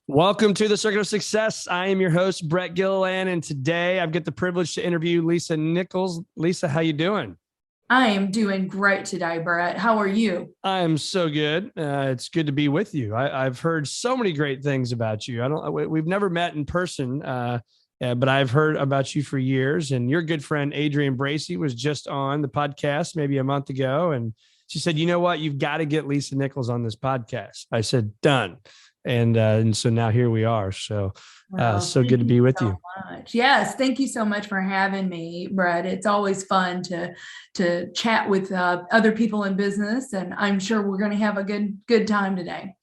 Welcome to the Circuit of Success. I am your host, Brett Gilliland, and today I've got the privilege to interview Lisa Nichols. Lisa, how you doing? I am doing great today, Brett. How are you? I am so good. It's good to be with you. I've heard so many great things about you. We've never met in person, but I've heard about you for years. And your good friend Adrienne Bracy was just on the podcast maybe a month ago, and she said, "You know what? You've got to get Lisa Nichols on this podcast." I said, "Done." And so now here we are. Well, So good thank to you be with so you. much. Yes, thank you so much for having me, Brett. It's always fun to chat with other people in business, and I'm sure we're going to have a good time today.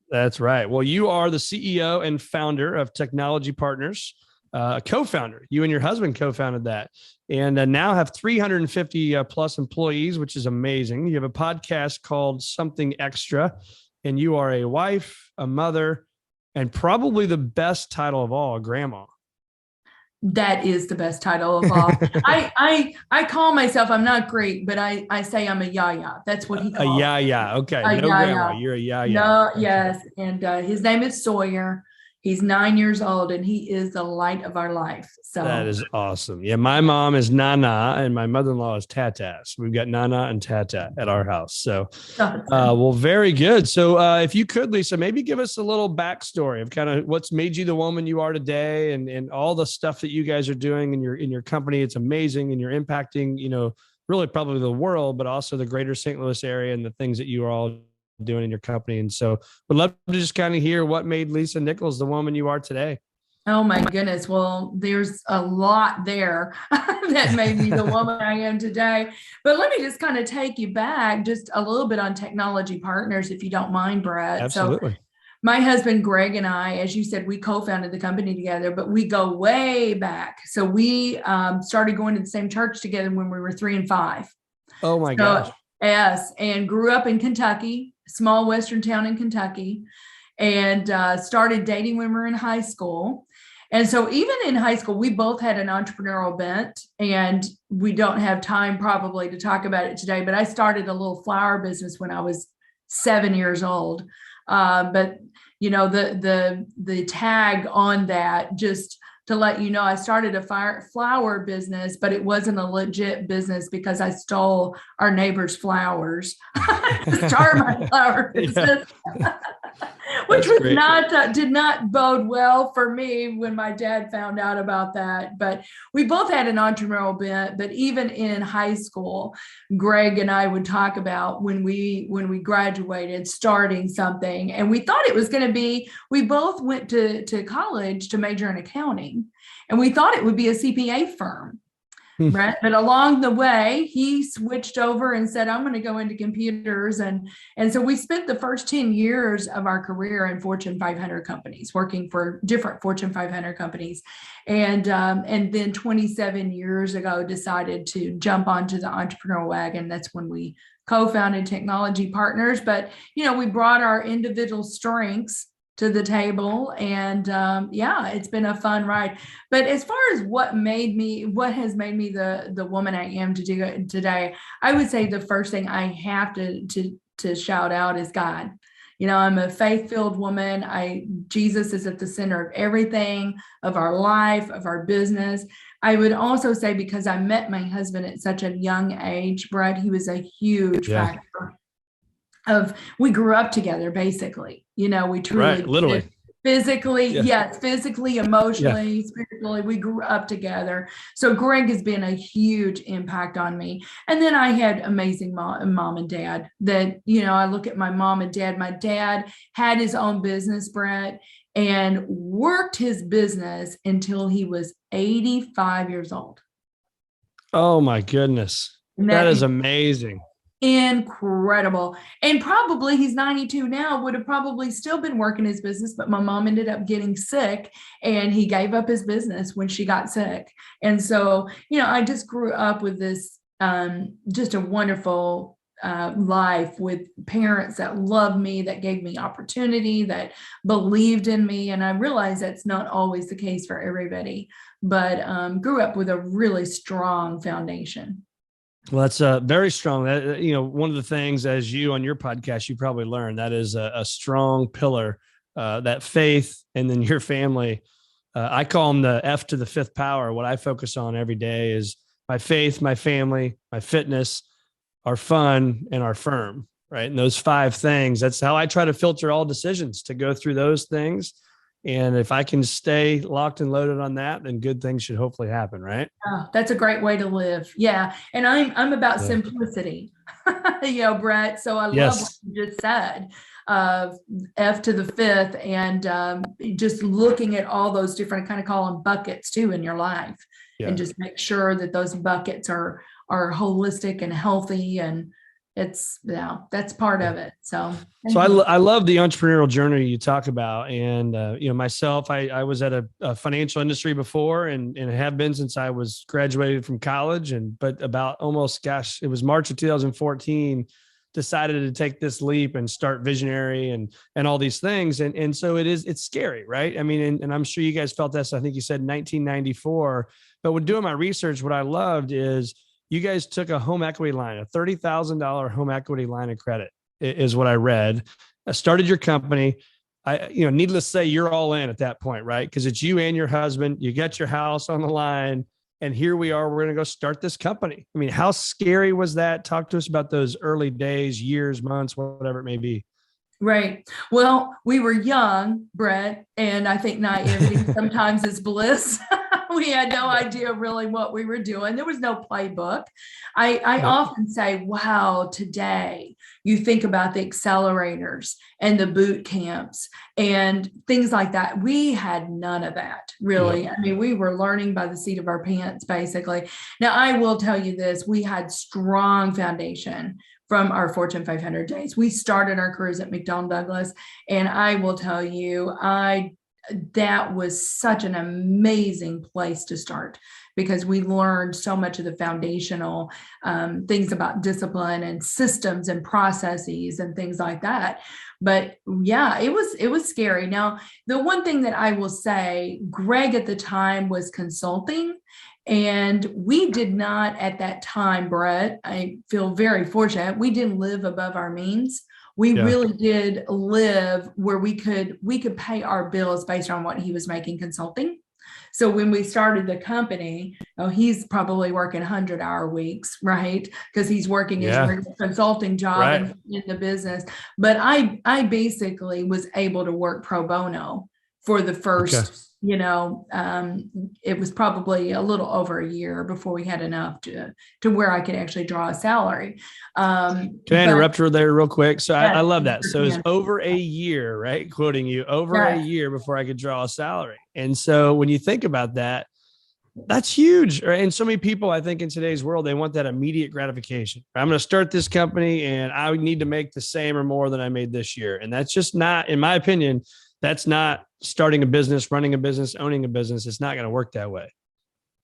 That's right. Well, you are the CEO and founder of Technology Partners, a co-founder. You and your husband co-founded that, and now have 350 plus employees, which is amazing. You have a podcast called Something Extra, and you are a wife, a mother, and probably the best title of all, a grandma. That is the best title of all. I call myself, I'm not great, but I say I'm a yaya. That's what he A calls yeah. Okay. a No grandma. yaya. You're a yeah. No, Okay. yes, and his name is Sawyer. He's 9 years old, and he is the light of our life. That So is awesome. Yeah, my mom is Nana and my mother-in-law is Tata. So we've got Nana and Tata at our house. Well, very good. If you could, Lisa, maybe give us a little backstory of kind of what's made you the woman you are today, and all the stuff that you guys are doing in your company. It's amazing, and you're impacting, really probably the world, but also the greater St. Louis area and the things that you are all doing in your company. And so, would love to just kind of hear what made Lisa Nichols the woman you are today. Oh my goodness. Well, there's a lot there that made me the woman I am today. But let me just kind of take you back just a little bit on technology partners, if you don't mind, Brett. So, Absolutely. my husband Greg and I, as you said, we co-founded the company together, but we go way back. So we started going to the same church together when we were 3 and 5. Oh my gosh. So yes, and grew up in Kentucky, small western town in Kentucky, and started dating when we were in high school. And so even in high school, we both had an entrepreneurial bent, and we don't have time probably to talk about it today, but I started a little flower business when I was 7 years old. But the tag on that, just to let you know, I started a flower business, but it wasn't a legit business because I stole our neighbor's flowers to start my flower Yeah, business. Which that's was great. not did not bode well for me when my dad found out about that. But we both had an entrepreneurial bent. But even in high school, Greg and I would talk about when we graduated, starting something, and we thought it was going to be. We both went to college to major in accounting, and we thought it would be a CPA firm. Right. But along the way, he switched over and said, I'm going to go into computers. And so we spent the first 10 years of our career in Fortune 500 companies, working for different Fortune 500 companies. And then 27 years ago, decided to jump onto the entrepreneurial wagon. That's when we co-founded Technology Partners. But, we brought our individual strengths to the table, and yeah, it's been a fun ride. But as far as what has made me the woman I am to do today, I would say the first thing I have to shout out is God. I'm a faith-filled woman. Jesus is at the center of everything, of our life, of our business. I would also say, because I met my husband at such a young age, Brett, he was a huge Yeah. factor of, we grew up together, basically. We Right. truly Literally. did. Physically, Yeah. yes, physically, Yeah. emotionally, spiritually, we grew up together. So Greg has been a huge impact on me. And then I had amazing mom and dad that, I look at my mom and dad. My dad had his own business, Brett, and worked his business until he was 85 years old. Oh my goodness. And That that is is amazing. incredible. And probably he's 92 now, would have probably still been working his business, but my mom ended up getting sick, and he gave up his business when she got sick. And so, I just grew up with this just a wonderful life with parents that loved me, that gave me opportunity, that believed in me. And I realize that's not always the case for everybody, but grew up with a really strong foundation. Well, that's very strong. One of the things, as you on your podcast, you probably learned, that is a strong pillar that faith, and then your family. I call them the F to the fifth power. What I focus on every day is my faith, my family, my fitness, our fun, and our firm, right? And those 5 things, that's how I try to filter all decisions, to go through those things. And if I can stay locked and loaded on that, then good things should hopefully happen, right? Oh, that's a great way to live. Yeah. And I'm about simplicity, Brett. So I love what Yes. you just said of F to the fifth, and just looking at all those different, kind of call them buckets too in your life, and just make sure that those buckets are holistic and healthy, and that's part of it. So I love the entrepreneurial journey you talk about. And, myself, I was at a financial industry before, and have been since I was graduated from college. But about it was March of 2014, decided to take this leap and start Visionary and all these things. And so it's scary, right? I mean, and I'm sure you guys felt this. I think you said 1994, but when doing my research, what I loved is you guys took a home equity line, a $30,000 home equity line of credit is what I read. I started your company. Needless to say, you're all in at that point, right? Because it's you and your husband. You get your house on the line, and here we are. We're going to go start this company. I mean, how scary was that? Talk to us about those early days, years, months, whatever it may be. Right. Well, we were young, Brett, and I think naivety sometimes is bliss. We had no idea really what we were doing. There was no playbook. I often say, wow, today you think about the accelerators and the boot camps and things like that. We had none of that, really. Yep. I mean, we were learning by the seat of our pants, basically. Now, I will tell you this, we had strong foundation from our Fortune 500 days. We started our careers at McDonnell Douglas, and I will tell you, that was such an amazing place to start, because we learned so much of the foundational things about discipline and systems and processes and things like that. But yeah, it was scary. Now, the one thing that I will say, Greg at the time was consulting, and we did not at that time, Brett, I feel very fortunate, we didn't live above our means. We really did live where we could pay our bills based on what he was making consulting. So when we started the company, he's probably working 100-hour weeks, right? Because he's working his consulting job in the business. But I basically was able to work pro bono for the first, it was probably a little over a year before we had enough to where I could actually draw a salary. Can I interrupt her there real quick? So I love that. So it's over a year, right? Quoting you, over a year before I could draw a salary. And so when you think about that, that's huge. Right? And so many people, I think in today's world, they want that immediate gratification. I'm going to start this company and I need to make the same or more than I made this year. And that's just not, in my opinion, that's not starting a business, running a business, owning a business. It's not going to work that way.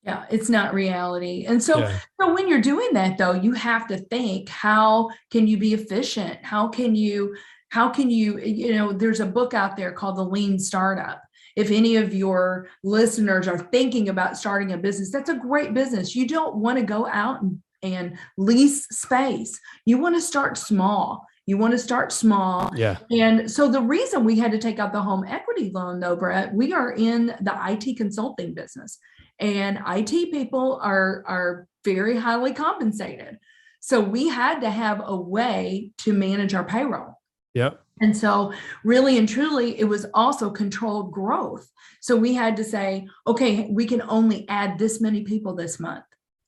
Yeah, it's not reality. And so when you're doing that, though, you have to think, how can you be efficient? How can you, there's a book out there called The Lean Startup. If any of your listeners are thinking about starting a business, that's a great business. You don't want to go out and lease space. You want to start small. Yeah. And so the reason we had to take out the home equity loan, though, Brett, we are in the IT consulting business, and IT people are very highly compensated. So we had to have a way to manage our payroll. Yep. And so really and truly, it was also controlled growth. So we had to say, okay, we can only add this many people this month.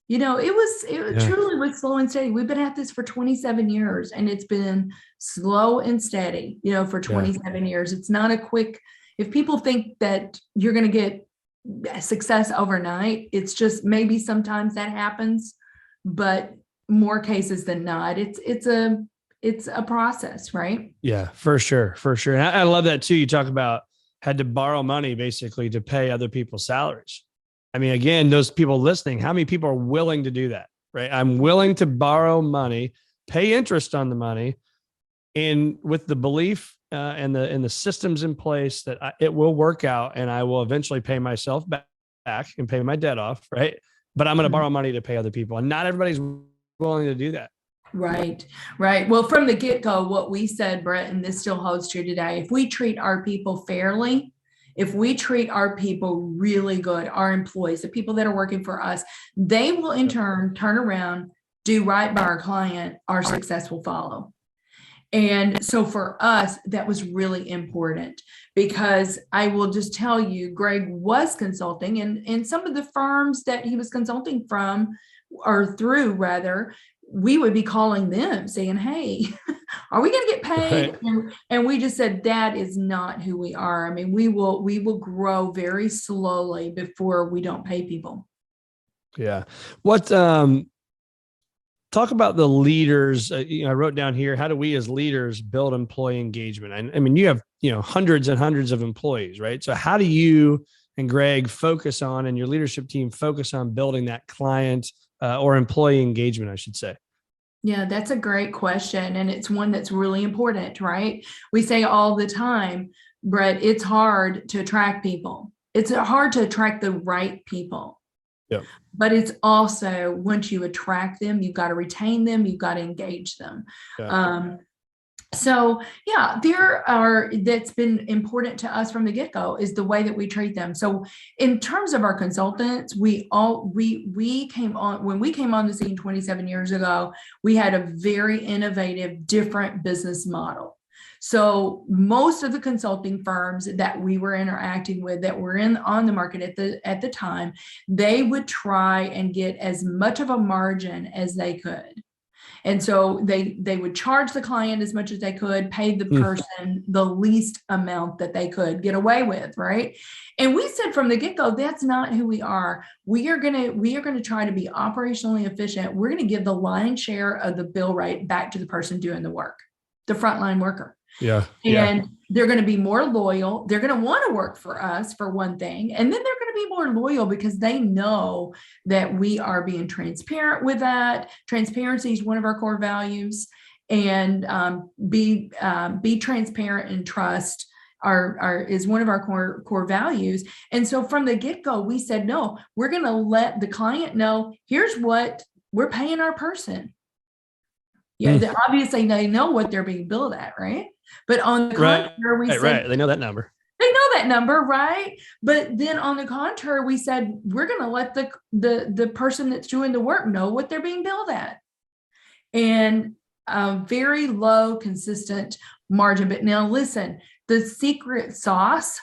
It truly was slow and steady. We've been at this for 27 years, and it's been slow and steady, for 27 years. It's not a quick, if people think that you're going to get success overnight, it's just maybe sometimes that happens, but more cases than not, it's a process, right? Yeah, for sure. And I love that too. You talk about had to borrow money basically to pay other people's salaries. I mean, again, those people listening, how many people are willing to do that, right? I'm willing to borrow money, pay interest on the money, and with the belief and the systems in place that it will work out, and I will eventually pay myself back and pay my debt off, right? But I'm going to borrow money to pay other people, and not everybody's willing to do that. Right, right. Well, from the get-go, what we said, Brett, and this still holds true today, if we treat our people fairly, if we treat our people really good, our employees, the people that are working for us, they will in turn turn around, do right by our client, our success will follow. And so for us, that was really important because I will just tell you, Greg was consulting, and some of the firms that he was consulting from or through rather, we would be calling them saying, hey, are we going to get paid? Right. And we just said, that is not who we are. I mean, we will grow very slowly before we don't pay people. Yeah. What, talk about the leaders. I wrote down here, how do we as leaders build employee engagement? I mean, you have, hundreds and hundreds of employees, right? So how do you and Greg focus on, and your leadership team focus on building that client or employee engagement, I should say? Yeah, that's a great question. And it's one that's really important, right? We say all the time, Brett, it's hard to attract people. It's hard to attract the right people. Yeah. But it's also, once you attract them, you've got to retain them, you've got to engage them. Yeah. So yeah, that's been important to us from the get-go is the way that we treat them. So in terms of our consultants, we came on, when we came on the scene 27 years ago, we had a very innovative, different business model. So most of the consulting firms that we were interacting with that were on the market at the time, they would try and get as much of a margin as they could. And so they would charge the client as much as they could, pay the person the least amount that they could get away with, right? And we said from the get-go, that's not who we are. We are gonna try to be operationally efficient. We're gonna give the lion's share of the bill rate back to the person doing the work, the frontline worker. Yeah. And they're going to be more loyal. They're going to want to work for us for one thing. And then they're going to be more loyal because they know that we are being transparent with that. Transparency is one of our core values, and be transparent and trust is one of our core values. And so from the get-go, we said, no, we're going to let the client know, here's what we're paying our person. Yeah, obviously they know what they're being billed at, right? But on the contrary, we said, they know that number. They know that number, right? But then on the contrary, we said, we're going to let the person that's doing the work know what they're being billed at. And very low, consistent margin. But now listen, the secret sauce,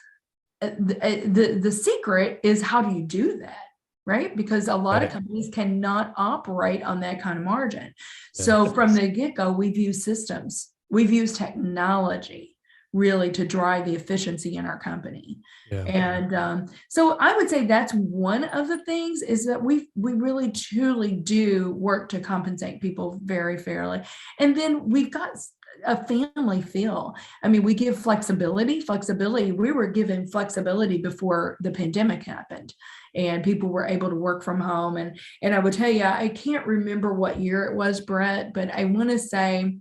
the secret is, how do you do that? Right? Because a lot of companies cannot operate on that kind of margin. So from the get-go, we've used systems. We've used technology really to drive the efficiency in our company. Yeah. And so I would say that's one of the things, is that we really truly do work to compensate people very fairly. And then we've got a family feel. I mean, we give flexibility. We were given flexibility before the pandemic happened, and people were able to work from home. And I would tell you, I can't remember what year it was, Brett, but I want to say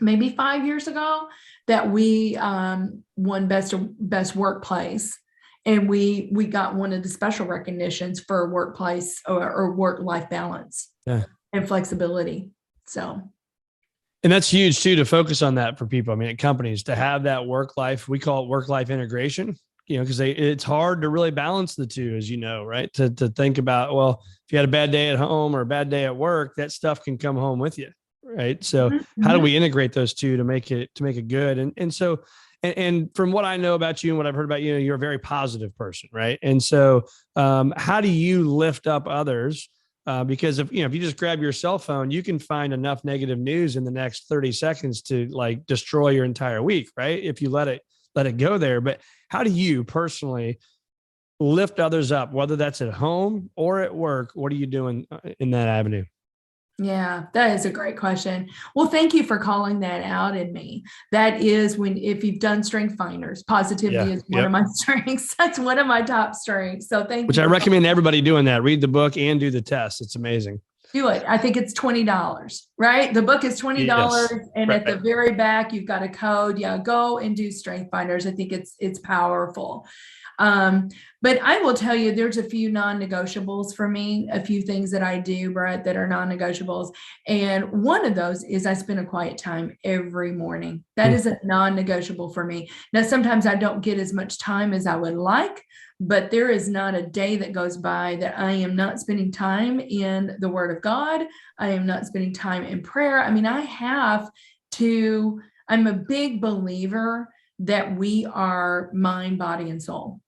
maybe 5 years ago that we won best workplace, and we got one of the special recognitions for workplace or work-life balance and flexibility. So. And that's huge too, to focus on that for people. I mean, at companies, to have that work life, we call it work-life integration, because it's hard to really balance the two, as you know, right? To think about, well, if you had a bad day at home or a bad day at work, that stuff can come home with you. Right. So how do we integrate those two to make it good? And so, and from what I know about you and what I've heard about you, you're a very positive person. Right. And so how do you lift up others? Because if you just grab your cell phone, you can find enough negative news in the next 30 seconds to like destroy your entire week. Right. If you let it go there. But how do you personally lift others up, whether that's at home or at work? What are you doing in that avenue? Yeah, that is a great question. Well, thank you for calling that out in me. That is, if you've done Strength Finders, positivity is one of my strengths. That's one of my top strengths. So thank you. Which I recommend everybody doing that. Read the book and do the test. It's amazing. Do it. I think it's $20, right? The book is $20. And at the very back, you've got a code. Yeah, go and do Strength Finders. I think it's powerful. But I will tell you, there's a few non-negotiables for me, a few things that I do, Brett, that are non-negotiables. And one of those is I spend a quiet time every morning. That is a non-negotiable for me. Now, sometimes I don't get as much time as I would like, but there is not a day that goes by that I am not spending time in the Word of God. I am not spending time in prayer. I mean, I'm a big believer that we are mind, body, and soul.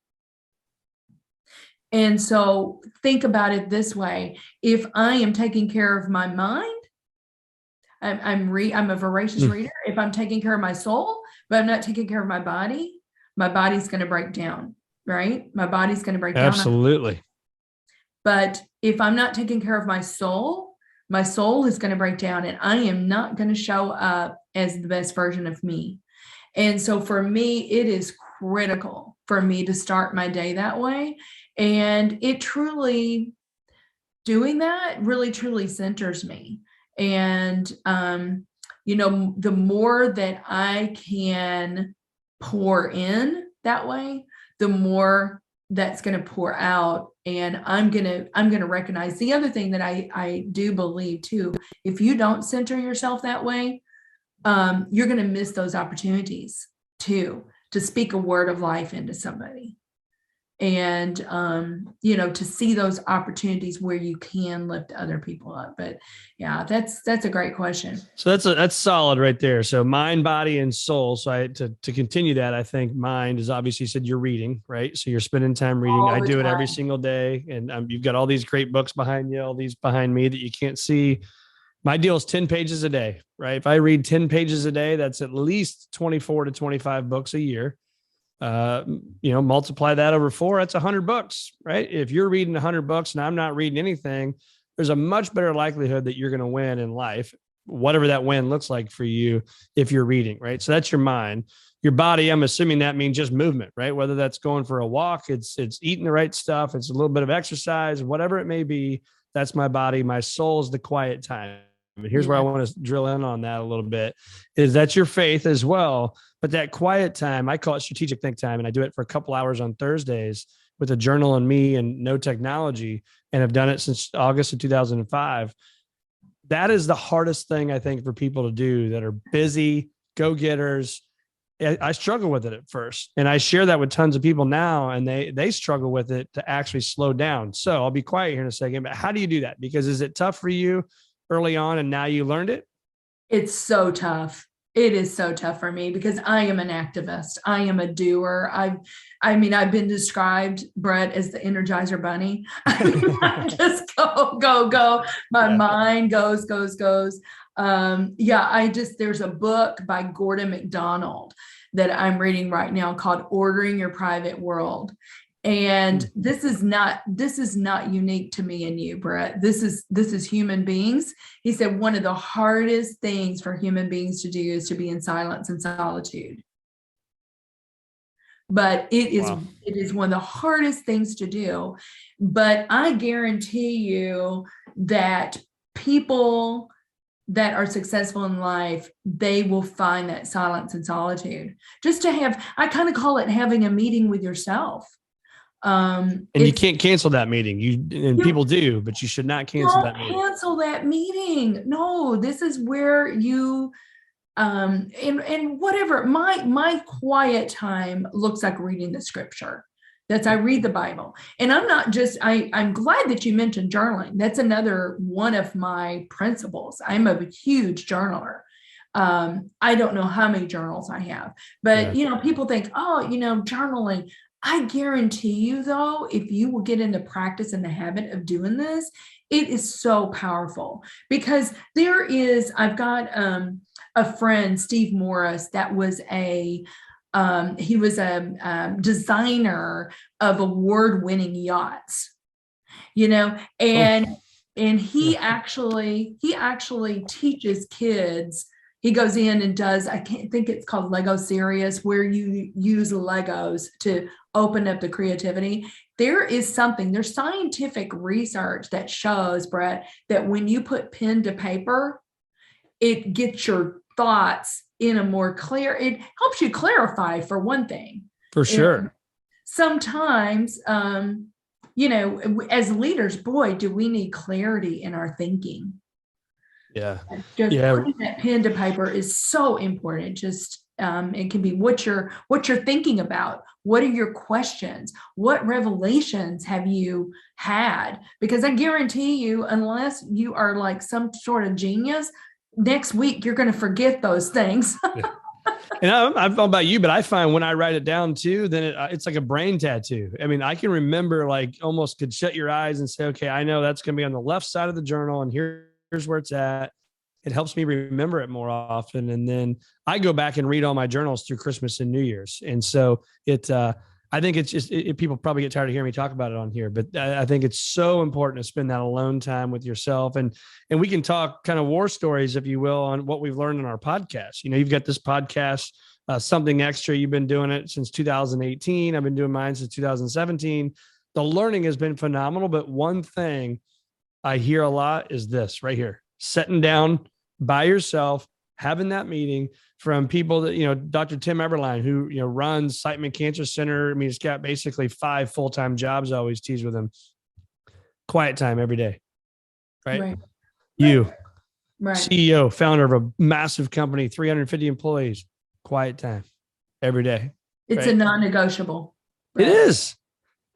And so think about it this way. If I am taking care of my mind, I'm a voracious reader. If I'm taking care of my soul, but I'm not taking care of my body's going to break down, right? My body's going to break down. Absolutely. But if I'm not taking care of my soul is going to break down, and I am not going to show up as the best version of me. And so for me, it is critical for me to start my day that way. And it truly, doing that really, truly centers me. And, the more that I can pour in that way, the more that's going to pour out. And I'm going to recognize the other thing that I do believe too. If you don't center yourself that way, you're going to miss those opportunities too, to speak a word of life into somebody. And, to see those opportunities where you can lift other people up. But yeah, that's a great question. So that's solid right there. So mind, body, and soul. So to continue that, I think mind is obviously, you said you're reading, right? So you're spending time reading. I do it every single day. And you've got all these great books behind you, all these behind me that you can't see. My deal is 10 pages a day, right? If I read 10 pages a day, that's at least 24 to 25 books a year. Multiply that over 4, that's 100 books, right? If you're reading 100 books and I'm not reading anything, there's a much better likelihood that you're going to win in life, whatever that win looks like for you, if you're reading, right? So that's your mind. Your body, I'm assuming that means just movement, right? Whether that's going for a walk, it's eating the right stuff, it's a little bit of exercise, whatever it may be. That's my body. My soul is the quiet time. And here's where I want to drill in on that a little bit, is that's your faith as well. But that quiet time, I call it strategic think time. And I do it for a couple hours on Thursdays with a journal and me and no technology. And I've done it since August of 2005. That is the hardest thing, I think, for people to do that are busy, go-getters. I struggle with it at first. And I share that with tons of people now, and they struggle with it to actually slow down. So I'll be quiet here in a second, but how do you do that? Because is it tough for you early on and now you learned it? It's so tough. It is so tough for me because I am an activist. I am a doer. I've been described, Brett, as the Energizer Bunny. I just go. My mind goes. There's a book by Gordon MacDonald that I'm reading right now called Ordering Your Private World. And this is not unique to me and you, Brett. This is human beings. He said one of the hardest things for human beings to do is to be in silence and solitude. But it is one of the hardest things to do. But I guarantee you that people that are successful in life, they will find that silence and solitude. Just to have, I kind of call it having a meeting with yourself. And you can't cancel that meeting. People do, but you should not cancel that meeting. Cancel that meeting. No, this is where you, and whatever, my quiet time looks like reading the scripture. I read the Bible. And I'm glad that you mentioned journaling. That's another one of my principles. I'm a huge journaler. I don't know how many journals I have, but people think, journaling. I guarantee you, though, if you will get into practice and the habit of doing this, it is so powerful because I've got a friend, Steve Morris, that was he was a designer of award-winning yachts, and he actually teaches kids. He goes in and does, I can't think it's called Lego Serious, where you use Legos to open up the creativity. There's scientific research that shows, Brett, that when you put pen to paper, it gets your thoughts in a more clear, it helps you clarify for one thing. For sure. sometimes, as leaders, boy, do we need clarity in our thinking. Yeah. Just Yeah. putting that pen to paper is so important. Just it can be what you're thinking about. What are your questions? What revelations have you had? Because I guarantee you, unless you are like some sort of genius, next week you're going to forget those things. Yeah. And I don't know about you, but I find when I write it down too, then it's like a brain tattoo. I mean, I can remember, like, almost could shut your eyes and say, okay, I know that's going to be on the left side of the journal, and here's where it's at. It helps me remember it more often. And then I go back and read all my journals through Christmas and New Year's. And so I think it's just, people probably get tired of hearing me talk about it on here, but I think it's so important to spend that alone time with yourself. And we can talk kind of war stories, if you will, on what we've learned in our podcast. You've got this podcast, Something Extra. You've been doing it since 2018. I've been doing mine since 2017. The learning has been phenomenal. But one thing I hear a lot is this right here: sitting down by yourself, having that meeting, from people that, Dr. Tim Eberline, who, runs Siteman Cancer Center. I mean, he's got basically 5 full-time jobs. I always tease with him. Quiet time every day, right? You, right. CEO, founder of a massive company, 350 employees, quiet time every day. It's a non-negotiable. Right? It is.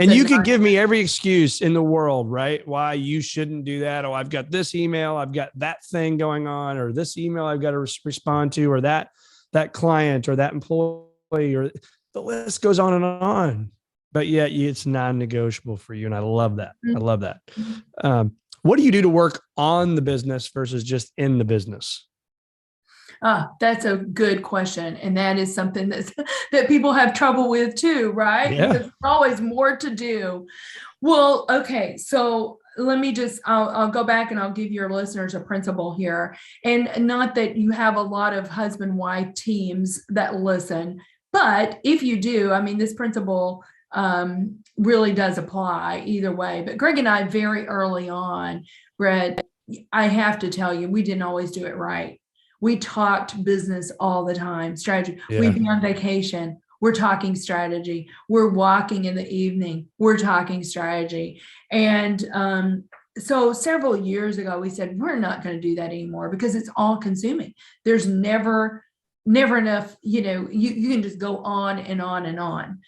And you can give me every excuse in the world, right? Why you shouldn't do that. Oh, I've got this email, I've got that thing going on, or this email I've got to respond to, or that client or that employee, or the list goes on and on. But yet it's non-negotiable for you. And I love that. I love that. What do you do to work on the business versus just in the business? That's a good question. And that is something that people have trouble with too, right? Yeah. Because there's always more to do. Well, okay. So let me I'll go back and I'll give your listeners a principle here. And not that you have a lot of husband-wife teams that listen, but if you do, I mean, this principle really does apply either way. But Greg and I, very early on, Brett, I have to tell you, we didn't always do it right. We talked business all the time, strategy. Yeah. We'd be on vacation. We're talking strategy. We're walking in the evening. We're talking strategy. And so several years ago, we said, we're not going to do that anymore because it's all consuming. There's never enough, you can just go on and on and on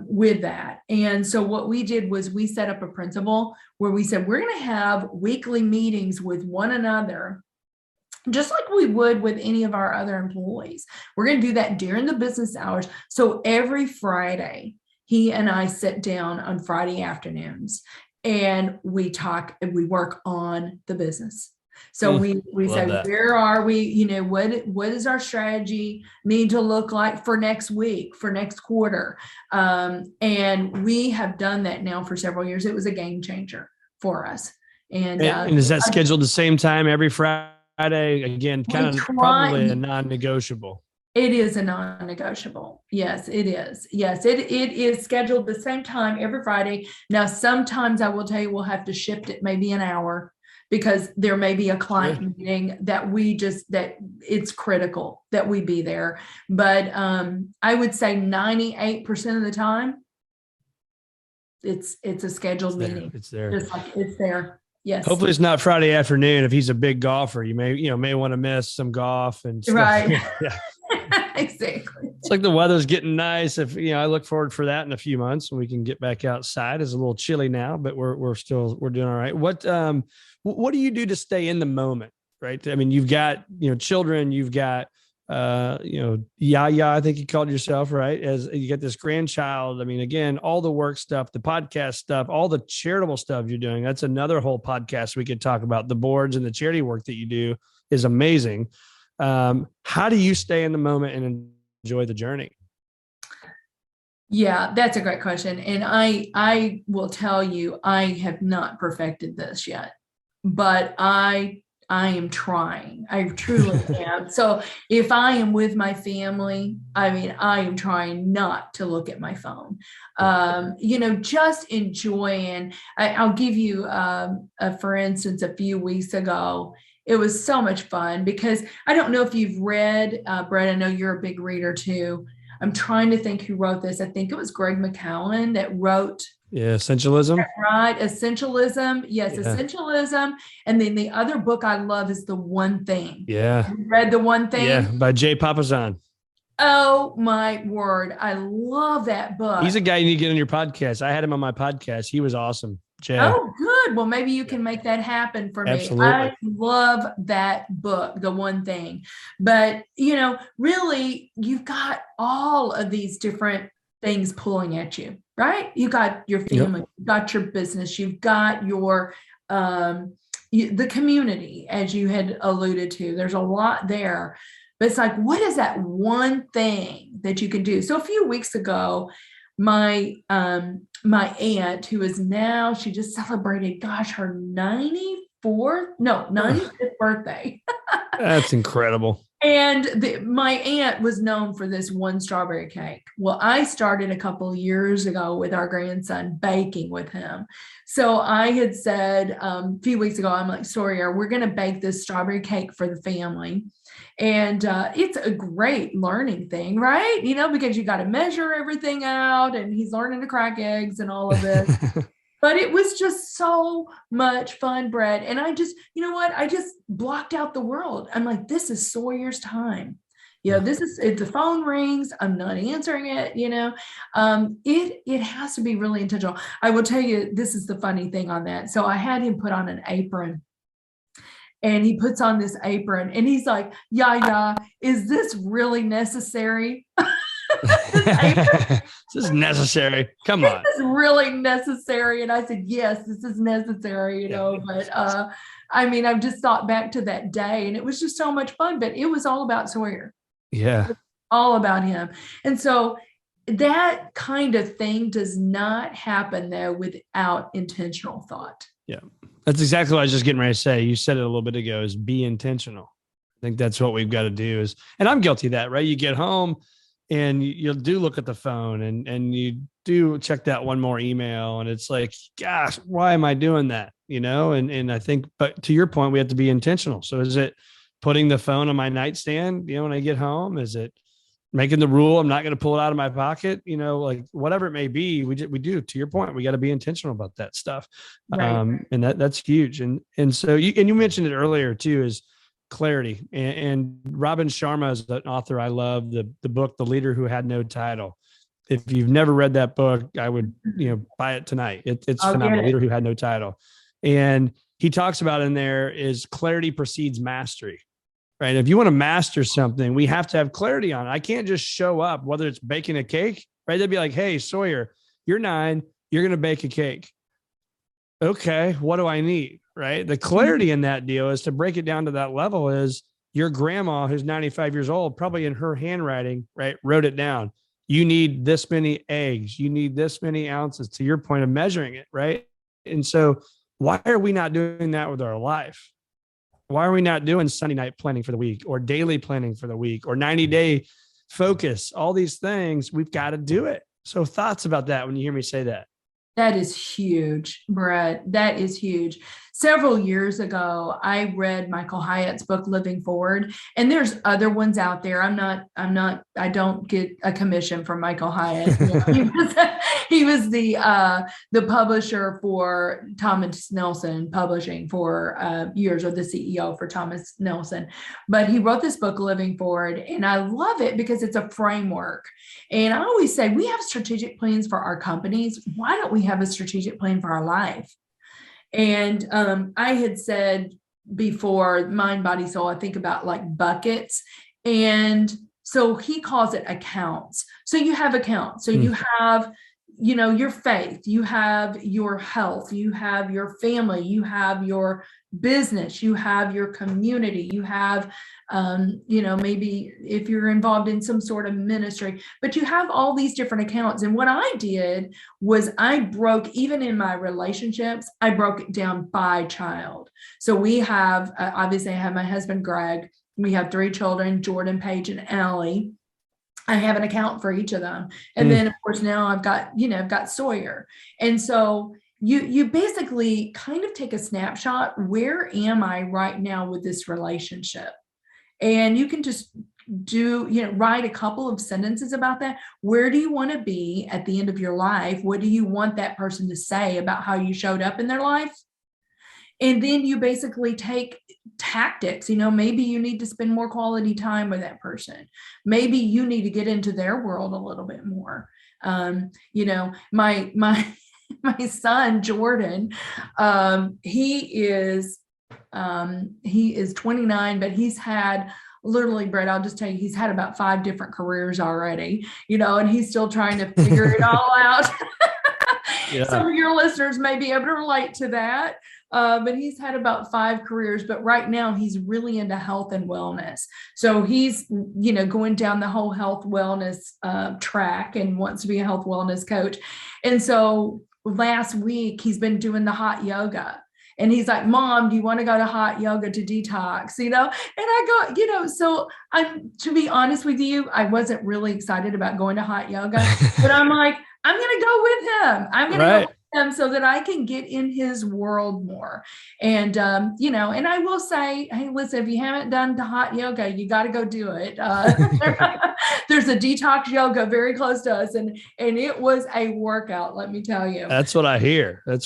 with that. And so what we did was we set up a principle where we said, we're going to have weekly meetings with one another, just like we would with any of our other employees. We're going to do that during the business hours. So every Friday, he and I sit down on Friday afternoons and we talk and we work on the business. So we say, where are we? What does our strategy need to look like for next week, for next quarter? And we have done that now for several years. It was a game changer for us. And is that scheduled the same time every Friday? Again, kind of probably a non-negotiable. It is a non-negotiable. Yes, it is. Yes, it is scheduled the same time every Friday. Now, sometimes I will tell you we'll have to shift it maybe an hour because there may be a client meeting that it's critical that we be there. But I would say 98% of the time, it's a scheduled meeting. It's there. Just like it's there. Yes. Hopefully it's not Friday afternoon. If he's a big golfer, you may want to miss some golf and stuff. Right. Yeah. Exactly. It's like the weather's getting nice. If I look forward for that in a few months when we can get back outside. It's a little chilly now, but we're doing all right. What do you do to stay in the moment? Right. I mean, you've got, children, you've got, Yaya, I think you called yourself, right? As you get this grandchild. I mean, again, all the work stuff, the podcast stuff, all the charitable stuff you're doing. That's another whole podcast we could talk about. The boards and the charity work that you do is amazing. How do you stay in the moment and enjoy the journey? Yeah, that's a great question. And I will tell you, I have not perfected this yet, but I am trying. I truly am. So if I am with my family, I am trying not to look at my phone. Just enjoying. I'll give you, for instance, a few weeks ago, it was so much fun because I don't know if you've read, Brett, I know you're a big reader too. I'm trying to think who wrote this. I think it was Greg McCowan that wrote. Yeah. Essentialism. Right. Essentialism. Yes. Yeah. Essentialism. And then the other book I love is The One Thing. Yeah. Have you read The One Thing? Yeah. By Jay Papasan. Oh my word. I love that book. He's a guy you need to get on your podcast. I had him on my podcast. He was awesome. Jay. Oh, good. Well, maybe you can make that happen for me. Absolutely. I love that book, The One Thing. But, really, you've got all of these different things pulling at you, right? You got your family, you've got your business, you've got your the community, as you had alluded to. There's a lot there. But it's like, what is that one thing that you can do? So a few weeks ago, my aunt, who is now, she just celebrated, her 95th birthday. That's incredible. And my aunt was known for this one strawberry cake. Well, I started a couple of years ago with our grandson baking with him. So I had said a few weeks ago, I'm like, Sawyer, we're going to bake this strawberry cake for the family. And it's a great learning thing, right? Because you got to measure everything out, and he's learning to crack eggs and all of this. But it was just so much fun, Brett. And I just, I just blocked out the world. I'm like, this is Sawyer's time. If the phone rings, I'm not answering it, it has to be really intentional. I will tell you, this is the funny thing on that. So I had him put on an apron. And he puts on this apron and he's like, yeah, is this really necessary? This is necessary. Come on. This is really necessary. And I said, yes, this is necessary, but I've just thought back to that day, and it was just so much fun, but it was all about Sawyer. Yeah. All about him. And so that kind of thing does not happen there without intentional thought. Yeah. That's exactly what I was just getting ready to say. You said it a little bit ago, is be intentional. I think that's what we've got to do and I'm guilty of that, right? You get home and you do look at the phone and you do check that one more email, and it's like, gosh, why am I doing that? And I think, but to your point, we have to be intentional. So is it putting the phone on my nightstand, when I get home? Is it making the rule I'm not going to pull it out of my pocket? Like whatever it may be, we do. To your point, we got to be intentional about that stuff. Right. And that's huge. And so you mentioned it earlier too, is clarity. And Robin Sharma is an author I love. The book, The Leader Who Had No Title. If you've never read that book, I would, buy it tonight. It's phenomenal. Leader Who Had No Title. And he talks about in there is clarity precedes mastery. Right. If you want to master something, we have to have clarity on it. I can't just show up, whether it's baking a cake, right? They'd be like, hey, Sawyer, you're 9, you're going to bake a cake. Okay. What do I need? Right. The clarity in that deal is to break it down to that level is your grandma, who's 95 years old, probably in her handwriting, right, wrote it down. You need this many eggs. You need this many ounces, to your point of measuring it. Right. And so why are we not doing that with our life? Why are we not doing Sunday night planning for the week, or daily planning for the week, or 90-day focus? All these things, we've got to do it. So thoughts about that when you hear me say that? That is huge, Brett. That is huge. Several years ago, I read Michael Hyatt's book, Living Forward, and there's other ones out there. I don't get a commission from Michael Hyatt. He was the publisher for Thomas Nelson Publishing for years, or the CEO for Thomas Nelson. But he wrote this book, Living Forward, and I love it because it's a framework. And I always say, we have strategic plans for our companies. Why don't we have a strategic plan for our life? And I had said before, mind, body, soul, I think about like buckets. And so he calls it accounts. So you have accounts. So you have, your faith, you have your health, you have your family, you have your business, you have your community, you have, maybe if you're involved in some sort of ministry, but you have all these different accounts. And what I did was I broke, even in my relationships, I broke it down by child. So we have, obviously I have my husband, Greg. We have 3 children, Jordan, Paige, and Allie. I have an account for each of them. And then of course, now I've got Sawyer. And so you basically kind of take a snapshot. Where am I right now with this relationship? And you can just write a couple of sentences about that. Where do you want to be at the end of your life? What do you want that person to say about how you showed up in their life? And then you basically take tactics. Maybe you need to spend more quality time with that person. Maybe you need to get into their world a little bit more. My my son Jordan, he is 29, but he's had literally, Brett, I'll just tell you, he's had about 5 different careers already, and he's still trying to figure it all out. Yeah. Some of your listeners may be able to relate to that. But he's had about 5 careers, but right now he's really into health and wellness. So he's, going down the whole health wellness track and wants to be a health wellness coach. And so last week he's been doing the hot yoga. And he's like, Mom, do you want to go to hot yoga to detox? And I go, so to be honest with you, I wasn't really excited about going to hot yoga, but I'm like, I'm going to go with him. I'm going to go with him so that I can get in his world more. And, and I will say, hey, listen, if you haven't done the hot yoga, you got to go do it. There's a detox yoga very close to us. And it was a workout, let me tell you. That's what I hear. Well,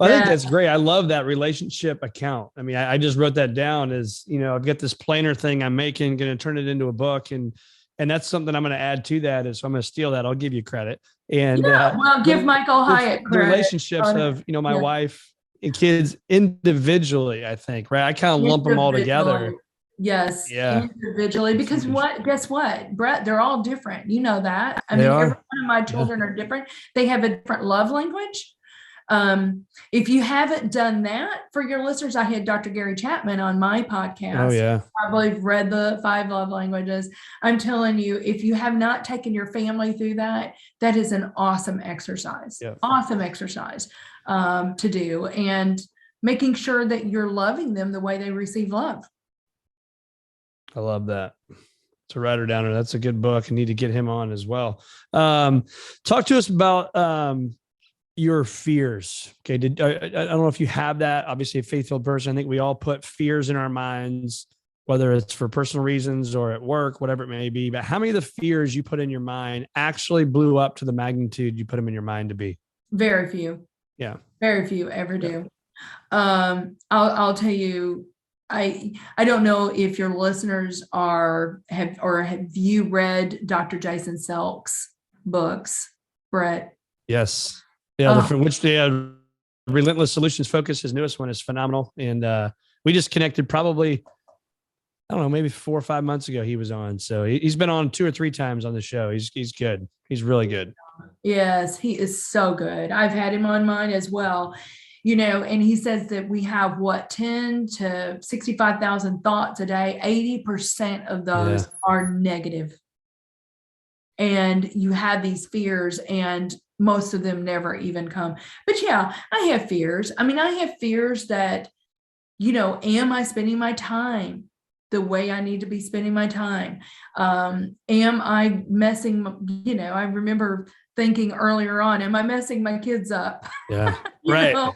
I think that's great. I love that relationship account. I mean, I just wrote that down as, I've got this planner thing I'm making, going to turn it into a book. And that's something I'm going to add to that. Is I'm going to steal that. I'll give you credit. And give Michael Hyatt credit. The relationships of, my wife and kids individually, I think, right? I kind of lump them all together. Yes. Yeah. Individually, because guess what, Brett, they're all different. You know that. I mean, every one of my children are different. They have a different love language. If you haven't done that, for your listeners, I had Dr. Gary Chapman on my podcast. Oh yeah. Probably read the 5 love languages. I'm telling you, if you have not taken your family through that, that is an awesome exercise. Yeah. Awesome exercise to do, and making sure that you're loving them the way they receive love. I love that. To write her down. That's a good book. I need to get him on as well. Talk to us about your fears. Okay. I don't know if you have that. Obviously a faith-filled person. I think we all put fears in our minds, whether it's for personal reasons or at work, whatever it may be. But how many of the fears you put in your mind actually blew up to the magnitude you put them in your mind to be? Very few. Yeah. Very few ever do. I'll tell you, I don't know if your listeners have you read Dr. Jason Selk's books, Brett? Yes. Yeah. From which the Relentless Solutions Focus, his newest one, is phenomenal. And we just connected probably, I don't know, maybe 4 or 5 months ago he was on. So he's been on 2 or 3 times on the show. He's good. He's really good. Yes, he is so good. I've had him on mine as well. And he says that we have 10 to 65,000 thoughts a day. 80% of those are negative. And you have these fears, and most of them never even come. But yeah, I have fears. I mean, I have fears that, am I spending my time the way I need to be spending my time? Am I messing, I remember thinking earlier on, am I messing my kids up? Yeah, right.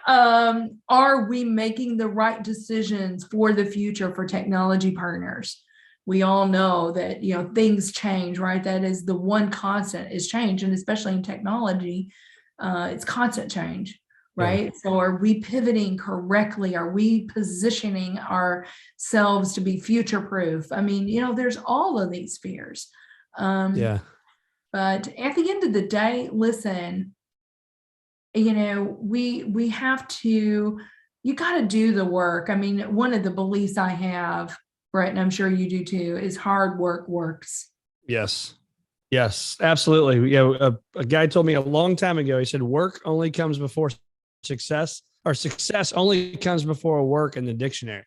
Are we making the right decisions for the future for technology partners? We all know that, things change, right? That is the one constant is change. And especially in technology, it's constant change, right? Yeah. So are we pivoting correctly? Are we positioning ourselves to be future-proof? I mean, there's all of these fears. But at the end of the day, listen, we have to, you got to do the work. I mean, one of the beliefs I have, Brett, and I'm sure you do too, is hard work works. Yes, absolutely. A guy told me a long time ago, he said, work only comes before success, or success only comes before work in the dictionary.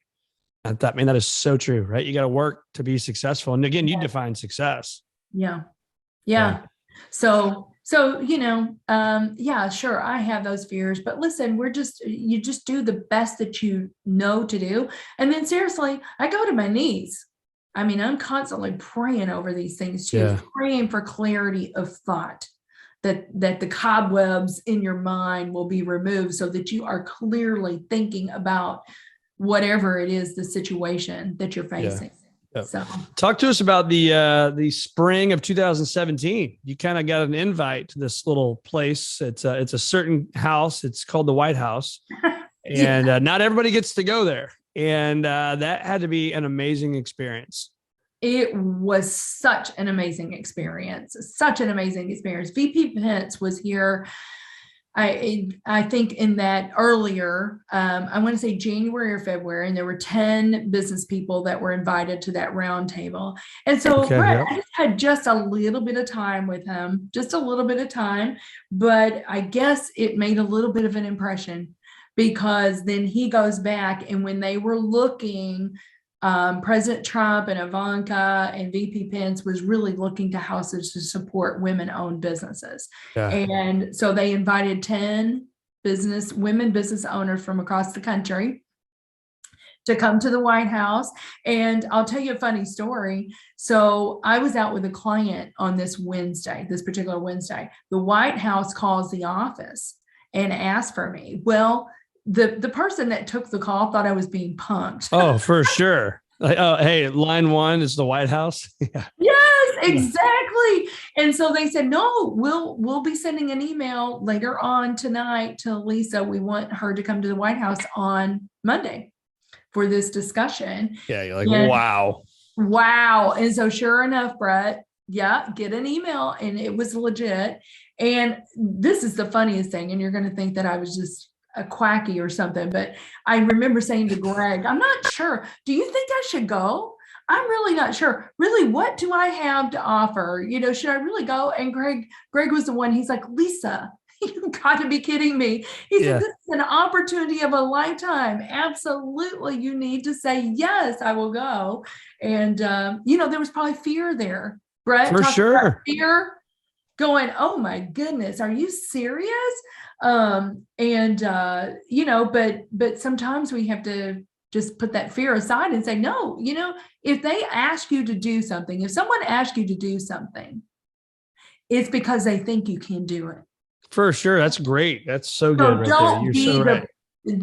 I thought, man, that is so true, right? You got to work to be successful. And again, you define success. Yeah. So, sure, I have those fears, but listen, you just do the best that you know to do. And then seriously, I go to my knees. I mean, I'm constantly praying over these things too, praying for clarity of thought, that the cobwebs in your mind will be removed so that you are clearly thinking about whatever it is, the situation that you're facing. Yep. So Talk to us about the spring of 2017. You kind of got an invite to this little place. It's a certain house. It's called the White House, and not everybody gets to go there. And that had to be an amazing experience. It was such an amazing experience. VP Pence was here. I think in that earlier, I want to say January or February, and there were 10 business people that were invited to that round table. And so Brett, I just had just a little bit of time with him, but I guess it made a little bit of an impression, because then he goes back, and when they were looking, President Trump and Ivanka and VP Pence was really looking to houses to support women-owned businesses. Yeah. And so they invited 10 women business owners from across the country to come to the White House. And I'll tell you a funny story. So I was out with a client on this particular Wednesday. The White House calls the office and asks for me. Well, the person that took the call thought I was being punked. Oh, for sure. Like, oh, hey, line one is the White House. Yeah. Yes, exactly. And so they said, no, we'll be sending an email later on tonight to Lisa. We want her to come to the White House on Monday for this discussion. Yeah, you're like, wow. And so sure enough, Brett, get an email, and it was legit. And this is the funniest thing. And you're going to think that I was just a quacky or something, but I remember saying to Greg, I'm not sure. Do you think I should go? I'm really not sure. Really, what do I have to offer? Should I really go? And Greg was the one. He's like, Lisa, you got to be kidding me. He said, this is an opportunity of a lifetime. Absolutely. You need to say, yes, I will go. And, there was probably fear there. Brett, for sure. Fear going, oh my goodness, are you serious? But sometimes we have to just put that fear aside and say, no, if they ask you to do something, if someone asks you to do something, it's because they think you can do it. For sure. That's great. That's so good.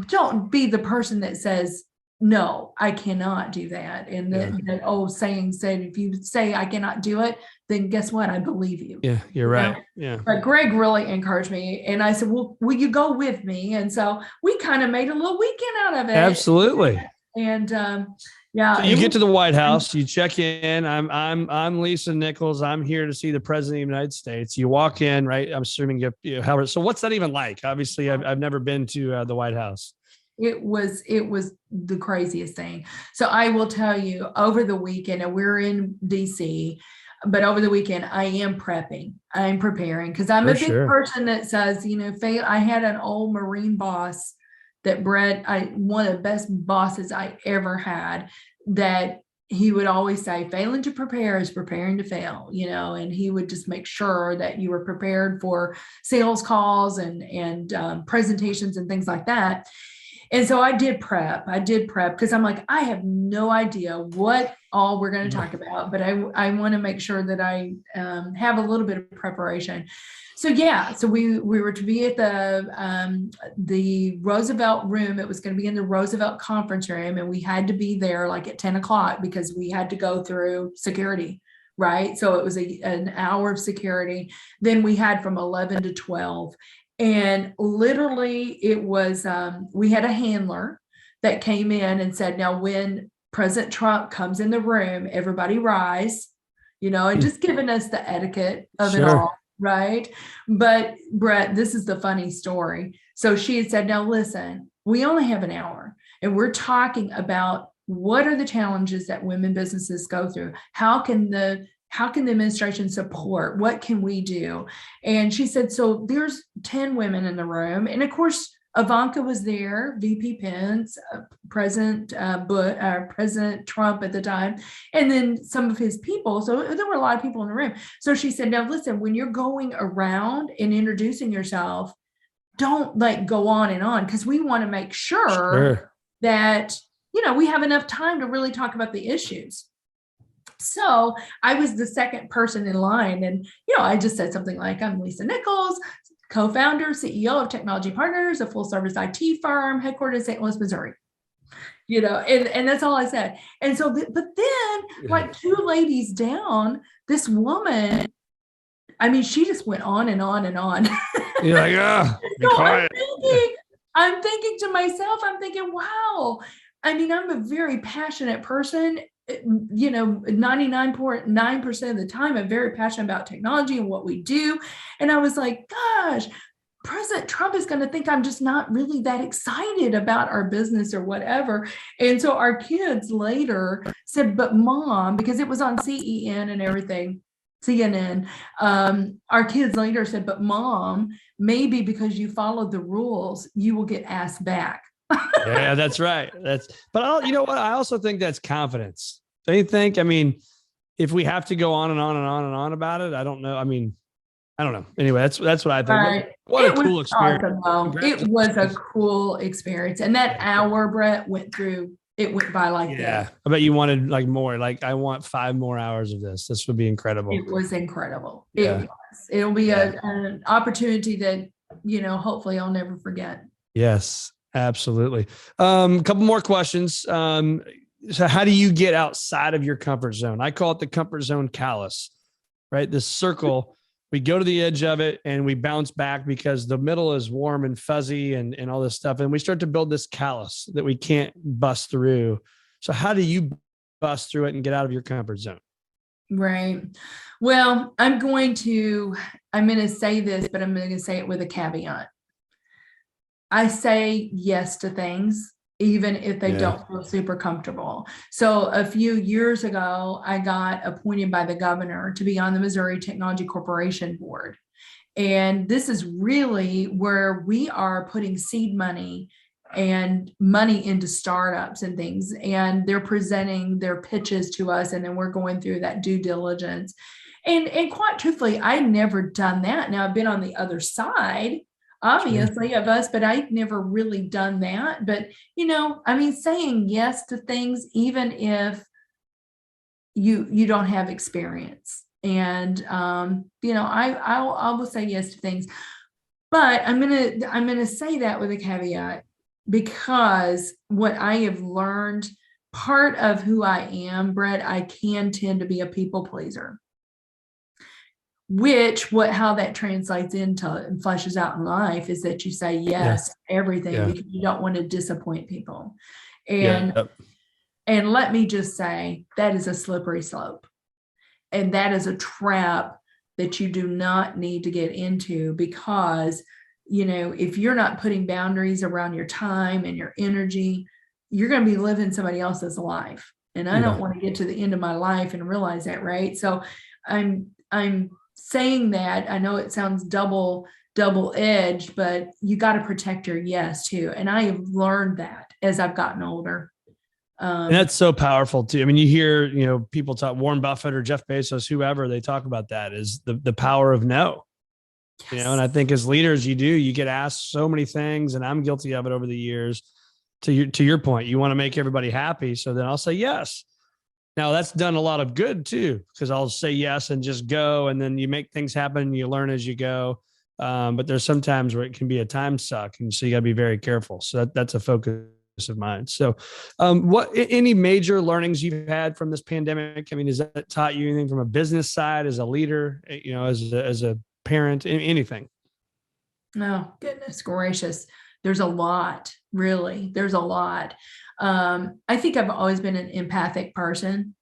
Don't be the person that says, no, I cannot do that. And that old saying said, if you say I cannot do it, then guess what? I believe you. Yeah, you're right. Yeah. But Greg really encouraged me. And I said, well, will you go with me? And so we kind of made a little weekend out of it. Absolutely. And so you get to the White House, you check in. I'm Lisa Nichols. I'm here to see the President of the United States. You walk in, right? I'm assuming Howard. So what's that even like? Obviously, I've never been to the White House. It was the craziest thing. So I will tell you, over the weekend, and we're in DC, but over the weekend, I am prepping. I'm preparing, because I'm a big person that says, I had an old Marine boss that one of the best bosses I ever had, that he would always say, failing to prepare is preparing to fail, and he would just make sure that you were prepared for sales calls and presentations and things like that. And so I did prep because I'm like, I have no idea what all we're going to talk about, but I want to make sure that I have a little bit of preparation. So we were to be at the Roosevelt room. It was going to be in the Roosevelt conference room, and we had to be there like at 10 o'clock because we had to go through security, right? So it was an hour of security. Then we had from 11 to 12. And literally it was, we had a handler that came in and said, now when President Trump comes in the room, everybody rise, and just giving us the etiquette of it all, right? But Brett, this is the funny story. So she had said, now listen, we only have an hour, and we're talking about what are the challenges that women businesses go through? How can the administration support? What can we do? And she said, so there's 10 women in the room. And of course, Ivanka was there, VP Pence, President Trump at the time, and then some of his people. So there were a lot of people in the room. So she said, now listen, when you're going around and introducing yourself, don't go on and on, because we want to make sure that, we have enough time to really talk about the issues. So I was the second person in line, and, I just said something like, I'm Lisa Nichols, co-founder, CEO of Technology Partners, a full service IT firm headquartered in St. Louis, Missouri. and that's all I said. And so, but then like 2 ladies down, this woman, I mean, she just went on and on and on. You're like, be so quiet. I'm thinking to myself, I'm thinking, wow. I mean, I'm a very passionate person. 99.9% of the time, I'm very passionate about technology and what we do. And I was like, gosh, President Trump is going to think I'm just not really that excited about our business or whatever. And so our kids later said, but mom, because it was on CEN and everything, CNN, our kids later said, but mom, maybe because you followed the rules, you will get asked back. Yeah, that's right. But you know what? I also think that's confidence. Don't you think? I mean, if we have to go on and on and on and on about it, I don't know. I mean, I don't know. Anyway, that's what I think. Right. What a cool experience. Awesome, it was a cool experience. And that hour, Brett, went by like that. I bet you wanted like more. Like, I want 5 more hours of this. This would be incredible. It was incredible. Yeah. It'll be an opportunity that, hopefully I'll never forget. Yes, absolutely. A couple more questions. So how do you get outside of your comfort zone? I call it the comfort zone callus, right? This circle, we go to the edge of it and we bounce back because the middle is warm and fuzzy and all this stuff. And we start to build this callus that we can't bust through. So how do you bust through it and get out of your comfort zone? Right. Well, I'm going to say this, but I'm going to say it with a caveat. I say yes to things, even if they don't feel super comfortable. So a few years ago, I got appointed by the governor to be on the Missouri Technology Corporation board. And this is really where we are putting seed money and money into startups and things. And they're presenting their pitches to us. And then we're going through that due diligence. And quite truthfully, I've never done that. Now I've been on the other side, obviously, of us, but I've never really done that. But, saying yes to things, even if you don't have experience. And, I will say yes to things, but I'm going to say that with a caveat, because what I have learned, part of who I am, Brett, I can tend to be a people pleaser. How that translates into and fleshes out in life is that you say yes to everything because you don't want to disappoint people. And let me just say, that is a slippery slope. And that is a trap that you do not need to get into, because, if you're not putting boundaries around your time and your energy, you're going to be living somebody else's life. And I don't want to get to the end of my life and realize that, right? So I'm saying that, I know it sounds double-edged, but you got to protect your yes too. And I have learned that as I've gotten older. And that's so powerful too. I mean, you hear, people talk, Warren Buffett or Jeff Bezos, whoever, they talk about that is the power of no. And I think as leaders, you get asked so many things, and I'm guilty of it over the years. To your point, you want to make everybody happy. So then I'll say yes. Now that's done a lot of good too, because I'll say yes and just go, and then you make things happen and you learn as you go. But there's some times where it can be a time suck, and so you got to be very careful. So that's a focus of mine. So, any major learnings you've had from this pandemic? I mean, has that taught you anything from a business side, as a leader, as a parent, anything? Oh, goodness gracious. There's a lot, really. There's a lot. I think I've always been an empathic person,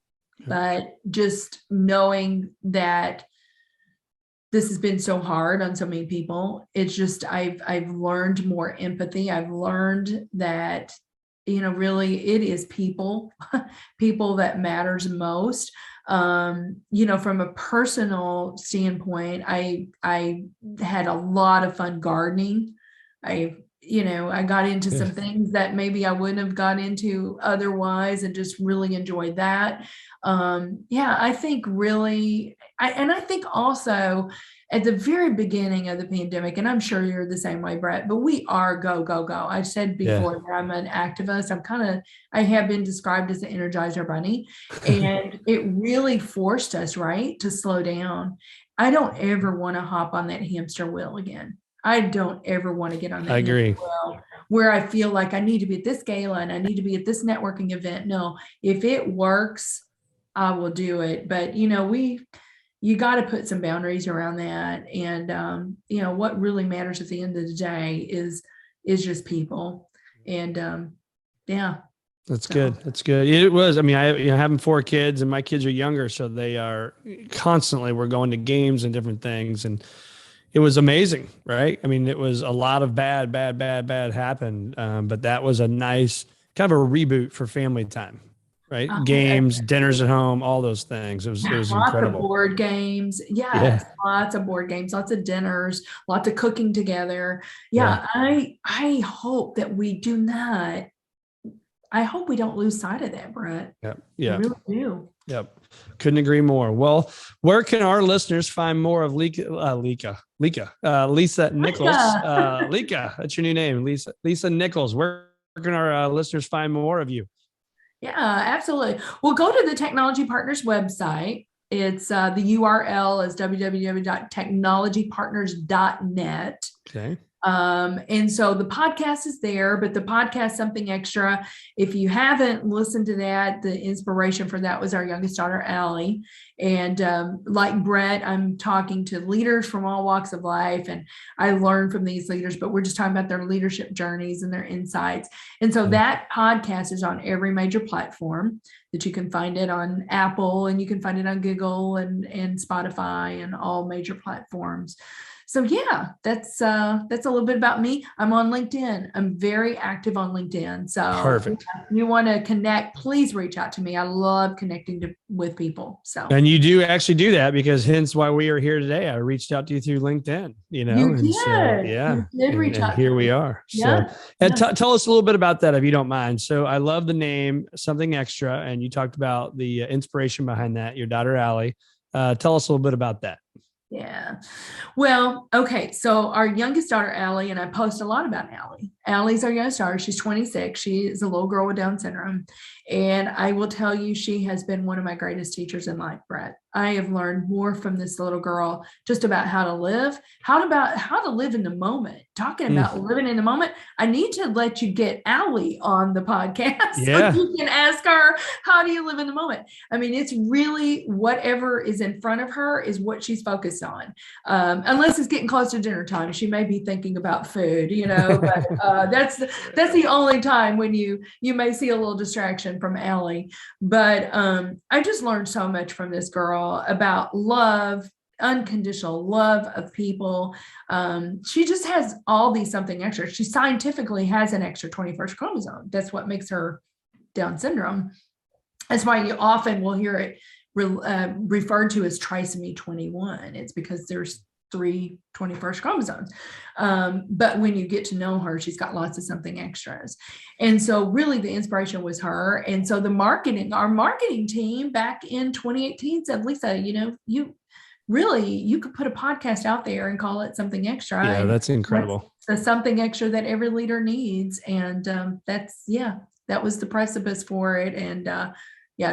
but just knowing that this has been so hard on so many people, it's just, I've learned more empathy. I've learned that, really it is people that matters most. From a personal standpoint, I had a lot of fun gardening. I got into some things that maybe I wouldn't have got into otherwise, and just really enjoyed that. I think really, I think also at the very beginning of the pandemic, and I'm sure you're the same way, Brett, but we are go, go, go. I said before that I'm an activist. I have been described as the Energizer Bunny, and it really forced us, right, to slow down. I don't ever want to hop on that hamster wheel again. I don't ever want to get on that. I agree. where I feel like I need to be at this gala and I need to be at this networking event. No, if it works, I will do it. But, you got to put some boundaries around that. And, what really matters at the end of the day is just people. And, yeah. That's good. That's good. It was, having 4 kids and my kids are younger, so they are constantly, we're going to games and different things. And it was amazing, right? I mean, it was a lot of bad happened. But that was a nice kind of a reboot for family time, right? Games, dinners at home, all those things. It was incredible. Lots of board games. Yes, yeah. Lots of board games, lots of dinners, lots of cooking together. Yeah. I hope that we do not, I hope we don't lose sight of that, Brett. Yeah. I really do. Yep. Couldn't agree more. Well, where can our listeners find more of Lisa Nichols? Lika, that's your new name. Lisa Nichols. Where can our listeners find more of you? Yeah, absolutely. Well, go to the Technology Partners website. It's the URL is www.technologypartners.net. Okay. And so the podcast is there, but the podcast, Something Extra, if you haven't listened to that, the inspiration for that was our youngest daughter, Allie. And like Brett, I'm talking to leaders from all walks of life, and I learn from these leaders, but we're just talking about their leadership journeys and their insights. And so that podcast is on every major platform that you can find it on Apple, and you can find it on Google and Spotify and all major platforms. So yeah, that's a little bit about me. I'm on LinkedIn. I'm very active on LinkedIn. So perfect. If you want to connect, please reach out to me. I love connecting with people. So, and you do actually do that, because hence why we are here today. I reached out to you through LinkedIn, You did. So, yeah, you did reach out. And here we are. Yeah. So, and tell us a little bit about that, if you don't mind. So I love the name Something Extra, and you talked about the inspiration behind that, your daughter, Allie. Tell us a little bit about that. Yeah. Well, okay. So our youngest daughter, Allie, and I post a lot about Allie. Allie's our youngest daughter. She's 26. She is a little girl with Down syndrome. And I will tell you, she has been one of my greatest teachers in life, Brett. I have learned more from this little girl, just about how to live, how to live in the moment. Talking about living in the moment, I need to let you get Allie on the podcast. Yeah. So you can ask her, how do you live in the moment? I mean, it's really whatever is in front of her is what she's focused on. Unless it's getting close to dinner time, she may be thinking about food, but that's the only time when you may see a little distraction from Allie. But I just learned so much from this girl about love, unconditional love of people. She just has all these something extra. She scientifically has an extra 21st chromosome. That's what makes her Down syndrome. That's why you often will hear it referred to as trisomy 21. It's because there's 3 21st chromosomes. But when you get to know her, she's got lots of something extras. And so really the inspiration was her. And so our marketing team back in 2018 said, Lisa, you could put a podcast out there and call it Something Extra. Yeah, that's incredible. That's the something extra that every leader needs. And that was the precipice for it. And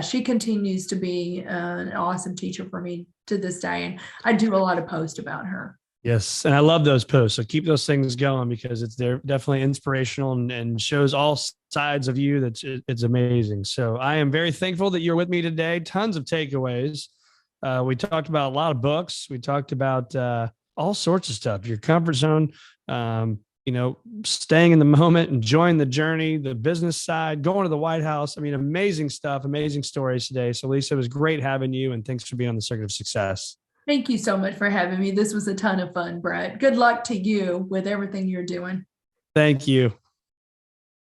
she continues to be an awesome teacher for me to this day. And I do a lot of posts about her. Yes. And I love those posts. So keep those things going, because they're definitely inspirational and shows all sides of you. It's amazing. So I am very thankful that you're with me today. Tons of takeaways. We talked about a lot of books. We talked about all sorts of stuff, your comfort zone, staying in the moment, enjoying the journey, the business side, going to the White House. I mean, amazing stuff, amazing stories today. So Lisa, it was great having you, and thanks for being on the Circuit of Success. Thank you so much for having me. This was a ton of fun, Brett. Good luck to you with everything you're doing. Thank you.